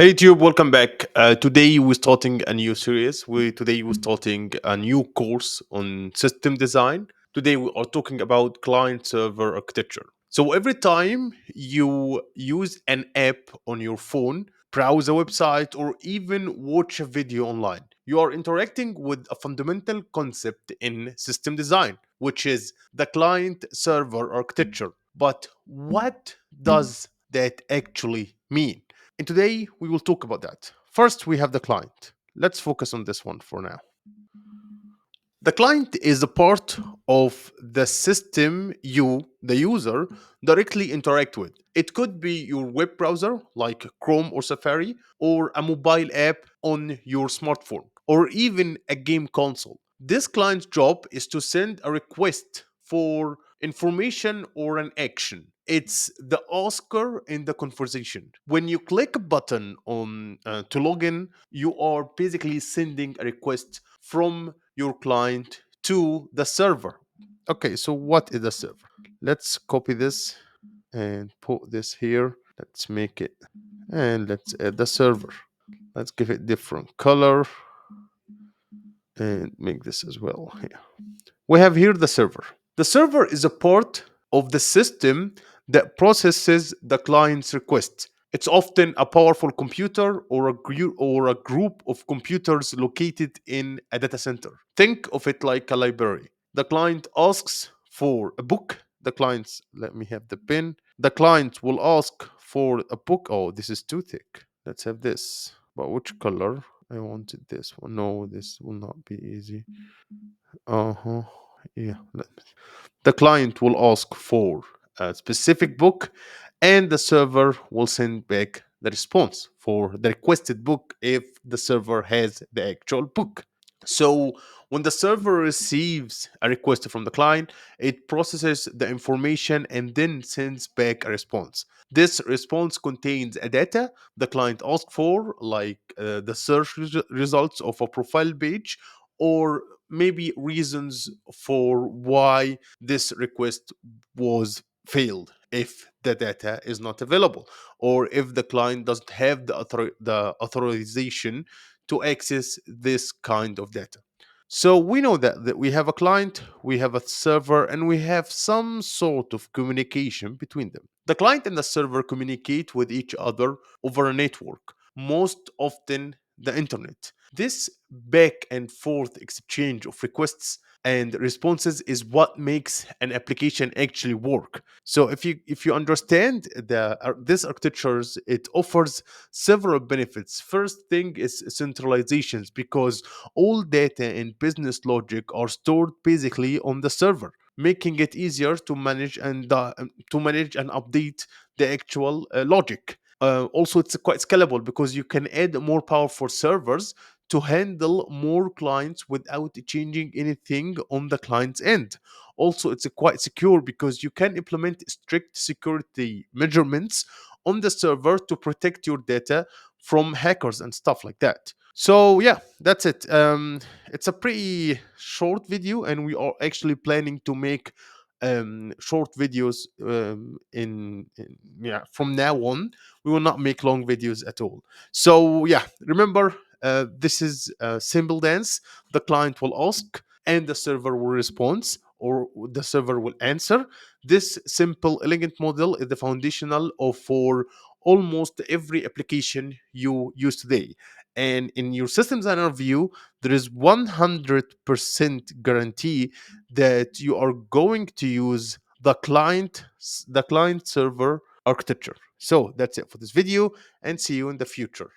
Hey YouTube, welcome back. Today we're starting a new series. We're starting a new course on system design. Today we are talking about client server architecture. So every time you use an app on your phone, browse a website, or even watch a video online, you are interacting with a fundamental concept in system design, which is the client server architecture. But what does that actually mean? And today we will talk about that. First, we have the client. Let's focus on this one for now. The client is a part of the system you, the user, directly interact with. It could be your web browser like Chrome or Safari, or a mobile app on your smartphone, or even a game console. This client's job is to send a request for information or an action. It's the asker in the conversation. When you click a button on to log in, you are basically sending a request from your client to the server. Okay, so what is the server? Let's copy this and put this here. Let's make it and let's add the server. Let's give it different color and make this as well here. We have here the server. The server is a part of the system that processes the client's request. It's often a powerful computer or a group of computers located in a data center. Think of it like a library. The client asks for a book. Let me have the pen. The client will ask for a book. Oh, this is too thick. Let's have this. But which color? I wanted this one. No, this will not be easy. Uh-huh. Yeah. The client will ask for a specific book, and the server will send back the response for the requested book if the server has the actual book. So when the server receives a request from the client, it processes the information and then sends back a response. This response contains a data the client asked for, like the results of a profile page, or maybe reasons for why this request was failed if the data is not available, or if the client doesn't have the authorization to access this kind of data. So we know that we have a client, we have a server, and we have some sort of communication between them. The client and the server communicate with each other over a network, most often the internet. This back and forth exchange of requests and responses is what makes an application actually work. So if you understand this architectures, it offers several benefits. First thing is centralizations, because all data and business logic are stored basically on the server, making it easier to manage and update the actual logic. Also, it's quite scalable because you can add more powerful servers to handle more clients without changing anything on the client's end. Also, it's quite secure because you can implement strict security measurements on the server to protect your data from hackers and stuff like that. So yeah, that's it. It's a pretty short video, and we are actually planning to make short videos yeah, from now on. We will not make long videos at all. So yeah, remember, this is a simple dance. The client will ask and the server will respond, or the server will answer. This simple elegant model is the foundational of for almost every application you use today. And in your system designer view, there is 100% guarantee that you are going to use the client server architecture. So that's it for this video, and see you in the future.